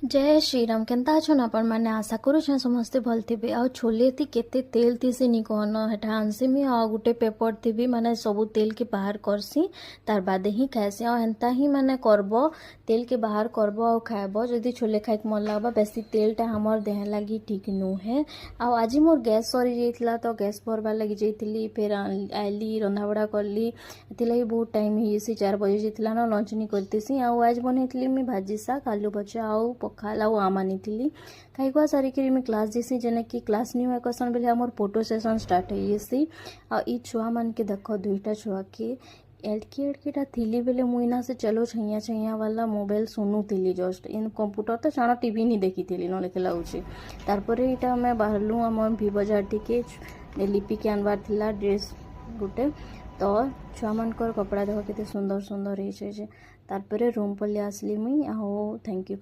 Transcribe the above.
जय श्रीराम केन्ता अछन आपण मैंने आशा करुछे समस्ते भल थे आ छोले थी केते तेल थी से नी कहन हेटा आनसीमी आ गुटे पेपर थी माने सबू तेल के बाहर करसी तार बादे ही खाएसी आ हेन्ता ही माने करब तेल के बाहर करब आ खाएब जदि छोले खाइक मन लगबा बेसी तेलटा हमर देह लगी ठीक नुहे आ आज मोर गैस सरी जाइतला तो गैस भरबार लगी जाइतली फिर आइली रंधाबढ़ा करली एथिलागि बहुत टाइम ही 4 बजे जाइतला ना लंच नी करतेसी आ आज बनैतली मी भाजी शाग आलू भजा आउ पखाल आउ आम आनी खाइकुआ सारिकी मुझे क्लास जैसी जेने कि क्लास न्यू एकसन बेले मोर फोटो सेसन स्टार्ट होइसी आ ई छुआ मान के देख दुईटा छुआ के एड़कीटा थी बेले मुइना से चलो छैया छैया वाला मोबाइल सुनुली जस्ट इन कंप्यूटर तो छाण टीवी नहीं देखी थी ना के लगुच तार यहाँ बाहरलु आम भी बजार टी लिपि के आनबार थिला ड्रेस गुटे तो छुआ मानकर कपड़ा देख के सुंदर सुंदर तार रूम पलि आसली मुई आ थैंक यू।